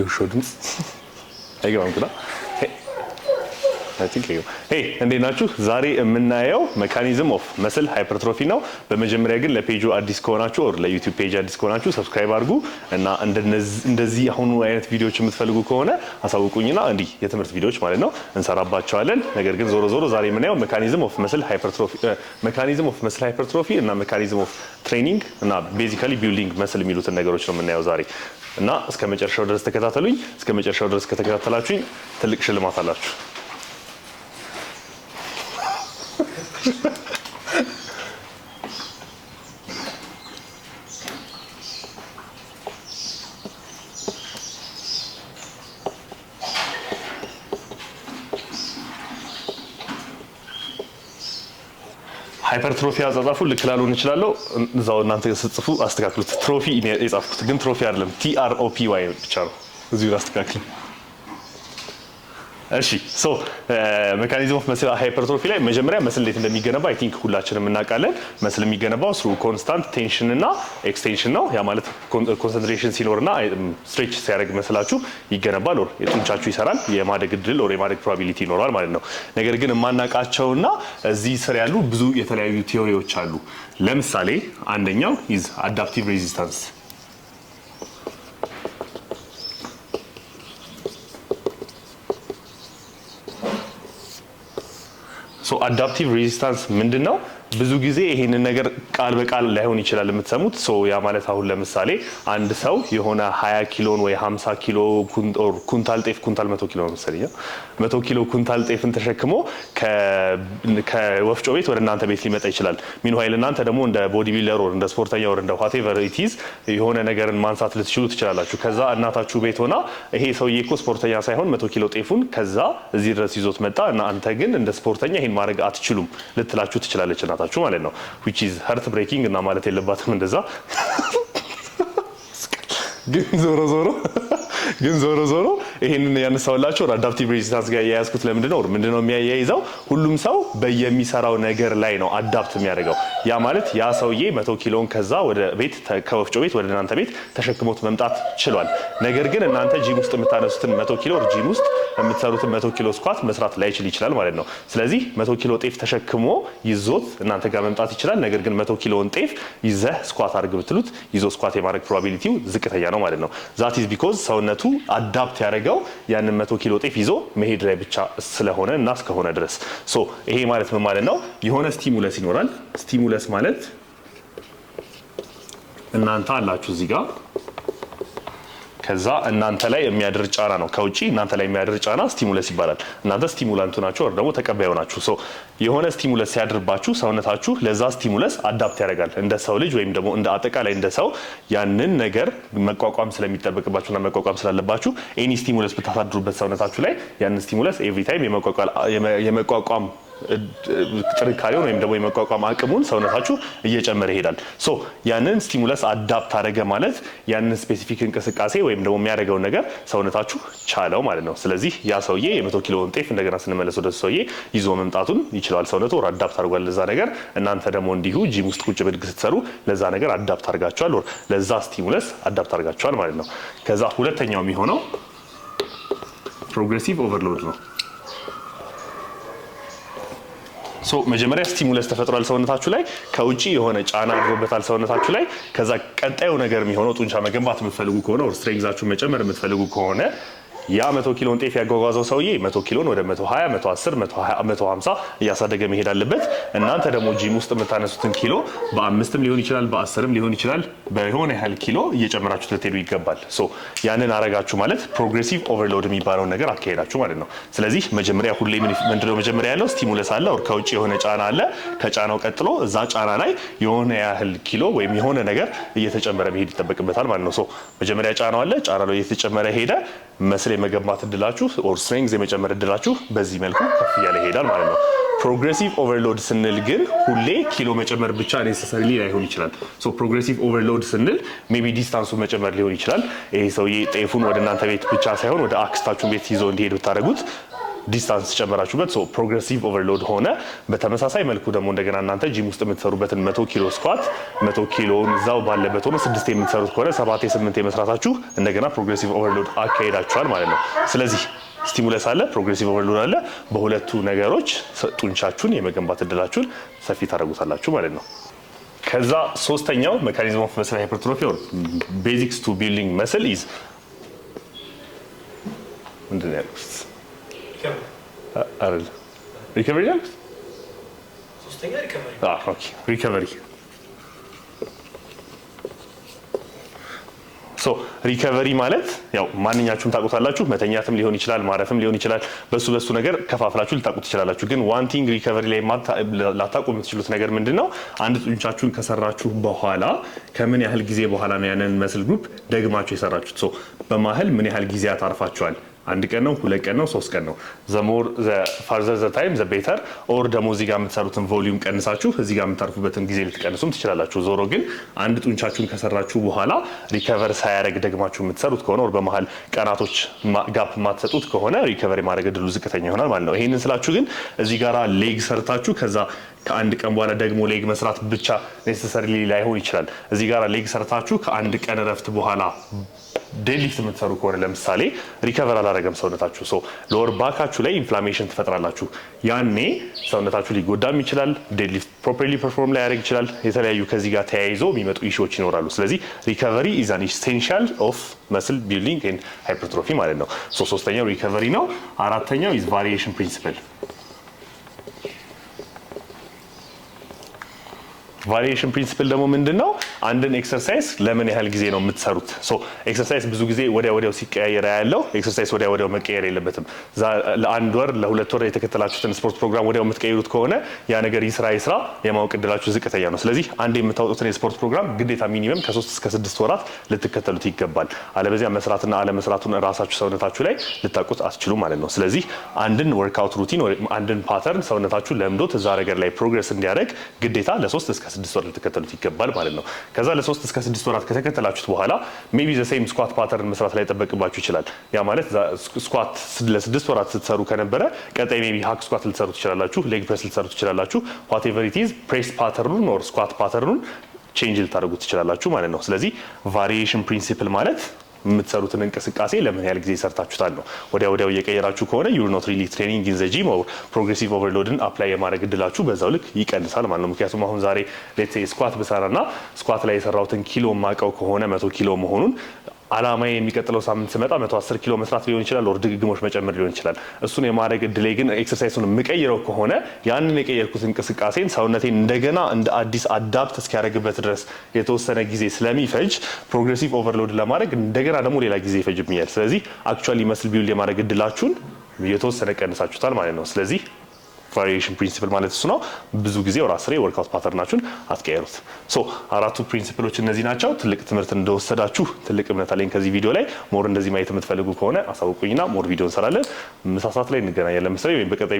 የውሾ ድምፅ አይገባም ኩዳ Hey, እንዴት ናችሁ? ዛሬ የምናየው ሜካኒዝም ኦፍ መስል ሃይፐርትሮፊ ነው። በመጀመሪያ ግን ለፔጁ አዲስ ከሆናችሁ or ለዩቲዩብ ፔጅ አዲስ ከሆናችሁ ሰብስክራይብ አድርጉ እና እንደዚህ አሁኑ አይነት ቪዲዮዎች የምትፈልጉ ከሆነ አሳውቁኝና እንዲህ የትምህርት ቪዲዮዎች ማለት ነው እንሰራባቸዋለን። ነገር ግን ዞሮ ዛሬ የምናየው ሜካኒዝም ኦፍ መስል ሃይፐርትሮፊ እና ሜካኒዝም ኦፍ ትሬኒንግ እና ቤዚካሊ ቢልዲንግ መስል የሚሉትን ነገሮች ነው የምናየው ዛሬ እና እስከ መጨረሻው ድረስ ተከታተሉኝ። እስከ መጨረሻው ድረስ ከተከታተላችሁኝ ትልቅ ሽልማት አላችሁ። ሃይፐርትሮፊ አጻጻፉ ልክ ላልሆን ይችላል። እዛው እናንተ ጽፉ አስተካክሉት። ትሮፊ የጻፍኩት ግን ትሮፊ አይደለም TROPY ብቻ ነው። እዚሁ አስተካክሉ። እሺ ሜካኒዝም ኦፍ መስል ሃይፐርትሮፊ ላይ መጀመሪያ መስል እንዴት እንደሚገነባ አይ ቲንክ ሁላችንም እናውቃለን። መስል የሚገነባው ስሩ ኮንስታንት ቴንሽን እና ኤክስቴንሽን ነው። ያ ማለት ኮንሰንትሬሽን ሲኖርና ስትሬች ሲያደርግ መስላችሁ ይገነባል ኦር የጡንቻችሁ ይሰራል፣ የማደግ እድል ኦር የማደግ ፕሮባቢሊቲ ይኖራል ማለት ነው። ነገር ግን የማናውቃቸውና እዚህ ስር ያሉ ብዙ የተለያዩ ቲዮሪዎች አሉ። ለምሳሌ አንደኛው ኢዝ አዳፕቲቭ ሬዚስታንስ አዳፕቲቭ ሬዚስታንስ ምንድነው? ብዙ ጊዜ ይሄንን ነገር ቃል በቃል ላይሆን ይችላል የምትሰሙት። ያ ማለት አሁን ለምሳሌ አንድ ሰው የሆነ 20 ኪሎን ወይ 50 ኪሎ ኩንታል ጤፍ ኩንታል 100 ኪሎ ነው መሰለኝ 100 ኪሎ ኩንታል ጤፍን ተሸክሞ ከወፍጮ ቤት ወደ እናንተ ቤት ሊመጣ ይችላል። ሚንዋይል እናንተ ደግሞ እንደ ቦዲ ቢልደር ወር እንደ ስፖርተኛ ወር እንደ whatever it is የሆነ ነገርን ማንሳት ልትችሉ ትችላላችሁ። ከዛ እናታችሁ ቤት ሆና ይሄ ሰውዬ እኮ ስፖርተኛ ሳይሆን 100 ኪሎ ጤፉን ከዛ እዚህ ድረስ ይዞት መጣ እና አንተ ግን እንደ ስፖርተኛ ይሄን ማድረግ አትችሉም ልትላችሁ ትችላለች እናታችሁ ማለት ነው። which is heart breaking እና ማለት የለባትም እንደዛ። ግን ዞሮ ይሄንን ያነሳውላችሁ አዳፕቲቭ ሬዚስታንስ ጋር ያያዝኩት ለምንድነው? ምንድነው የሚያያይዘው? ሁሉም ሰው በየሚሰራው ነገር ላይ ነው አዳፕት የሚያደርገው። ያ ማለት ያ ሰውዬ 100 ኪሎን ከዛ ወደ ቤት ከወፍጮ ቤት ወደ እናንተ ቤት ተሸክሞት መምጣት ችሏል። ነገር ግን እናንተ ጂም ውስጥ የምታነሱትን 100 ኪሎ ጂም ውስጥ የምትሰሩትን 100 ኪሎ ስኳት መስራት ላይችል ይችላል ማለት ነው። ስለዚህ 100 ኪሎ ጤፍ ተሸክሞ ይዞት እናንተ ጋር መምጣት ይችላል። ነገር ግን 100 ኪሎን ጤፍ ይዘህ ስኳት አድርግ ብትሉት ይዞ ስኳት የማድረግ ፕሮባቢሊቲው ዝቅተኛ ነው ማለት ነው። ዛት ኢዝ ቢኮዝ ሰውነቱ አዳፕት ያደረገው ያንን 100 ኪሎ ጤፍ ይዞ መሄድ ላይ ብቻ ስለሆነ እና እስከሆነ ድረስ። ይሄ ማለት ምን ማለት ነው? የሆነ ስቲሙለስ ይኖራል። ስቲሙለስ ማለት እናንተ አላችሁ እዚህ ጋር ከዛ እናንተ ላይ የሚያድር ጫና ነው። ከውጪ እናንተ ላይ የሚያድር ጫና ስቲሙለስ ይባላል። እናንተ ስቲሙላንቱ ናችሁ ወር ደግሞ ተቀባዩ ናችሁ። የሆነ ስቲሙለስ ሲያድርባችሁ ሰውነታችሁ ለዛ ስቲሙለስ አዳፕት ያደርጋል። እንደ ሰው ልጅ ወይም ደግሞ እንደ አጠቃላይ እንደ ሰው ያንን ነገር መቋቋም ስለሚጠበቅባችሁና መቋቋም ስላለባችሁ ኤኒ ስቲሙለስ ብታሳድሩበት ሰውነታችሁ ላይ ያንን ስቲሙለስ ኤቭሪ ታይም የመቋቋም ጥንካሬውን ወይም ደግሞ የመቋቋም አቅሙን ሰውነታችሁ እየጨመረ ይሄዳል። ያንን ስቲሙለስ አዳፕት አደረገ ማለት ያንን ስፔሲፊክ እንቅስቃሴ ወይም ደግሞ የሚያደርገውን ነገር ሰውነታችሁ ቻለው ማለት ነው። ስለዚህ ያ ሰውዬ የ100 ኪሎ ጤፍ እንደገና ስንመለስ ወደ ሰውዬ ይዞ መምጣቱን ይችላል ሰውነቱ ወር አዳፕት አድርጓል ለዛ ነገር። እናንተ ደግሞ እንዲሁ ጂም ውስጥ ቁጭ ብድግ ስትሰሩ ለዛ ነገር አዳፕት አድርጋችኋል ወር ለዛ ስቲሙለስ አዳፕት አድርጋችኋል ማለት ነው። ከዛ ሁለተኛው የሚሆነው ፕሮግሬሲቭ ኦቨርሎድ ነው። መጀመሪያ ስቲሙለስ ተፈጥሯል ሰውነታችሁ ላይ፣ ከውጪ የሆነ ጫና አድሮበታል ሰውነታችሁ ላይ። ከዛ ቀጣዩ ነገር የሚሆነው ጡንቻ መገንባት የምትፈልጉ ከሆነ ወር ስትሬንግዛችሁን መጨመር የምትፈልጉ ከሆነ ያ 100 ኪሎን ጤፍ ያጓጓዘው ሰውዬ 100 ኪሎን ወደ 120 110 150 እያሳደገ መሄድ አለበት። እናንተ ደግሞ ጂም ውስጥ የምታነሱትን ኪሎ በ5ም ሊሆን ይችላል በ10ም ሊሆን ይችላል በሆነ ያህል ኪሎ እየጨመራችሁ ልትሄዱ ይገባል። ያንን አረጋችሁ ማለት ፕሮግሬሲቭ ኦቨርሎድ የሚባለውን ነገር አካሄዳችሁ ማለት ነው። ስለዚህ መጀመሪያ ሁሌ ምንድነው መጀመሪያ ያለው ስቲሙለስ አለ ወር ከውጪ የሆነ ጫና አለ። ከጫናው ቀጥሎ እዛ ጫና ላይ የሆነ ያህል ኪሎ ወይም የሆነ ነገር እየተጨመረ መሄድ ይጠበቅበታል ማለት ነው። መጀመሪያ ጫናው አለ፣ ጫና ላይ እየተጨመረ ሄደ መስል የመገንባት እድላችሁ ኦር ስትሬንግዝ የመጨመር እድላችሁ በዚህ መልኩ ከፍ እያለ ይሄዳል ማለት ነው። ፕሮግሬሲቭ ኦቨርሎድ ስንል ግን ሁሌ ኪሎ መጨመር ብቻ ኔሰሰሪሊ ላይሆን ይችላል። ፕሮግሬሲቭ ኦቨርሎድ ስንል ሜቢ ዲስታንሱ መጨመር ሊሆን ይችላል። ይሄ ሰውዬ ጤፉን ወደ እናንተ ቤት ብቻ ሳይሆን ወደ አክስታችሁ ቤት ይዞ እንዲሄድ ብታደርጉት ዲስታንስ ጨመራችሁበት ሶ ፕሮግሬሲቭ ኦቨርሎድ ሆነ። በተመሳሳይ መልኩ ደግሞ እንደገና እናንተ ጂም ውስጥ የምትሰሩበትን 100 ኪሎ ስኳት 100 ኪሎውን እዛው ባለበት ሆኖ 6 የምትሰሩት ከሆነ 7 8 የመስራታችሁ እንደገና ፕሮግሬሲቭ ኦቨርሎድ አካሄዳችኋል ማለት ነው። ስለዚህ ስቲሙለስ አለ፣ ፕሮግሬሲቭ ኦቨርሎድ አለ። በሁለቱ ነገሮች ጡንቻችሁን የመገንባት እድላችሁን ሰፊ ታደርጉታላችሁ ማለት ነው። ከዛ ሶስተኛው ሜካኒዝም ኦፍ መስል ሃይፐርትሮፊ ኦር ቤዚክስ ቱ ቢልዲንግ መስል ኢዝ ምንድን ነው? ሪከቨሪ ነው። ሶስተኛ ሪከቨሪ። ኦኬ ሪከቨሪ። ሶ ሪከቨሪ ማለት ያው ማንኛችሁም ታውቁታላችሁ። መተኛትም ሊሆን ይችላል፣ ማረፍም ሊሆን ይችላል። በሱ ነገር ከፋፍላችሁ ልታውቁት ትችላላችሁ። ግን ዋን ቲንግ ሪከቨሪ ላይ ላታውቁ የምትችሉት ነገር ምንድነው? አንድ ጡንቻችሁን ከሰራችሁ በኋላ ከምን ያህል ጊዜ በኋላ ነው ያንን መስል ግሩፕ ደግማችሁ የሰራችሁት? ሶ በማህል ምን ያህል ጊዜያት አርፋችኋል? አንድ ቀን ነው፣ 2 ቀን ነው፣ 3 ቀን ነው። ዘሞር ፋርዘር ዘ ታይም ዘ ቤተር። ኦር ደግሞ እዚህ ጋር የምትሰሩትን ቮሊዩም ቀንሳችሁ እዚህ ጋር የምታርፉበትን ጊዜ ልትቀንሱም ትችላላችሁ። ዞሮ ግን አንድ ጡንቻችሁን ከሰራችሁ በኋላ ሪከቨር ሳያደርግ ደግማችሁ የምትሰሩት ከሆነ ኦር በመሀል ቀናቶች ጋፕ የማትሰጡት ከሆነ ሪከቨሪ ማድረግ እድሉ ዝቅተኛ ይሆናል ማለት ነው። ይህንን ስላችሁ ግን እዚህ ጋር ሌግ ሰርታችሁ ከዛ ከአንድ ቀን በኋላ ደግሞ ሌግ መስራት ብቻ ኔሰሰሪሊ ላይሆን ይችላል። እዚህ ጋር ሌግ ሰርታችሁ ከአንድ ቀን እረፍት በኋላ ዴድሊፍት የምትሰሩ ከሆነ ለምሳሌ ሪከቨር አላደረገም ሰውነታችሁ። ሶ ሎወር ባካችሁ ላይ ኢንፍላሜሽን ትፈጥራላችሁ። ያኔ ሰውነታችሁ ሊጎዳም ይችላል። ዴድሊፍት ፕሮፐርሊ ፐርፎርም ላይ ያደርግ ይችላል። የተለያዩ ከዚህ ጋር ተያይዞ የሚመጡ ኢሹዎች ይኖራሉ። ስለዚህ ሪከቨሪ ኢዝ አን ኢሴንሻል ኦፍ መስል ቢልዲንግ ኤንድ ሃይፐርትሮፊ ማለት ነው። ሶ ሶስተኛው ሪከቨሪ ነው። አራተኛው ኢዝ ቫሪዬሽን ፕሪንሲፕል። ቫሪዬሽን ፕሪንሲፕል ደግሞ ምንድነው? አንድን ኤክሰርሳይዝ ለምን ያህል ጊዜ ነው የምትሰሩት? ሶ ኤክሰርሳይዝ ብዙ ጊዜ ወዲያው ሲቀያየር ያለው ኤክሰርሳይዝ ወዲያው መቀየር የለበትም። ለአንድ ወር ለ2 ወር የተከተላችሁትን ስፖርት ፕሮግራም ወዲያው የምትቀይሩት ከሆነ ያ ነገር ይስራ የማወቅ እድላችሁ ዝቅተኛ ነው። ስለዚህ አንድ የምታወጡትን የስፖርት ፕሮግራም ግዴታ ሚኒመም ከ3 እስከ 6 ወራት ልትከተሉት ይገባል። አለበዚያ መስራትና አለመስራቱን ራሳችሁ ሰውነታችሁ ላይ ልታውቁት አትችሉ ማለት ነው። ስለዚህ አንድን ወርክአውት ሩቲን ወይ አንድን ፓተርን ሰውነታችሁ ለምዶት እዛ ነገር ላይ ፕሮግረስ እንዲያደርግ ግዴታ ለ3 እስከ 6 ወር ልትከተሉት ይገባል ማለት ነው። ከዛ ለ3 እስከ 6 ወራት ከተከተላችሁት በኋላ ሜቢ ዘ ሴም ስኳት ፓተርን መስራት ላይ ጠበቅባችሁ ይችላል። ያ ማለት ስኳት ለ6 ወራት ስትሰሩ ከነበረ ቀጣይ ሜቢ ሃክ ስኳት ልትሰሩ ትችላላችሁ፣ ሌግ ፕሬስ ልትሰሩ ትችላላችሁ። ዋትኤቨር ኢት ኢዝ ፕሬስ ፓተርኑን ኦር ስኳት ፓተርኑን ቼንጅ ልታደርጉ ትችላላችሁ ማለት ነው። ስለዚህ ቫሪዬሽን ፕሪንሲፕል ማለት የምትሰሩትን እንቅስቃሴ ለምን ያህል ጊዜ ሰርታችሁታል ነው። ወዲያው እየቀየራችሁ ከሆነ ዩ ኖት ሪሊ ትሬኒንግ ኢን ዘ ጂም ኦር ፕሮግሬሲቭ ኦቨርሎድን አፕላይ የማድረግ እድላችሁ በዛው ልክ ይቀንሳል ማለት ነው። ምክንያቱም አሁን ዛሬ ሌትስ ሴይ ስኳት ብሰራና ስኳት ላይ የሰራሁትን ኪሎ ማቀው ከሆነ 100 ኪሎ መሆኑን አላማዬ የሚቀጥለው ሳምንት ስመጣ 110 ኪሎ መስራት ሊሆን ይችላል፣ ወር ድግግሞች መጨመር ሊሆን ይችላል። እሱን የማድረግ እድሌ ግን ኤክሰርሳይሱን የምቀይረው ከሆነ ያንን የቀየርኩት እንቅስቃሴን ሰውነቴን እንደገና እንደ አዲስ አዳፕት እስኪያደርግበት ድረስ የተወሰነ ጊዜ ስለሚፈጅ ፕሮግሬሲቭ ኦቨርሎድ ለማድረግ እንደገና ደግሞ ሌላ ጊዜ ይፈጅብኛል። ስለዚህ አክቹዋሊ መስል ቢልድ የማድረግ እድላችሁን የተወሰነ ቀንሳችሁታል ማለት ነው። ስለዚህ ቫሪዬሽን ፕሪንሲፕል ማለት እሱ ነው። ብዙ ጊዜ ወር 10 ወርክአውት ፓተርናችሁን አትቀየሩት። ሶ አራቱ ፕሪንሲፕሎች እነዚህ ናቸው። ትልቅ ትምህርት እንደወሰዳችሁ ትልቅ እምነት አለኝ ከዚህ ቪዲዮ ላይ። ሞር እንደዚህ ማየት የምትፈልጉ ከሆነ አሳውቁኝና ሞር ቪዲዮ እንሰራለን። ምሳ ሰዓት ላይ እንገናኛለን መሰለኝ ወይም በቀጣይ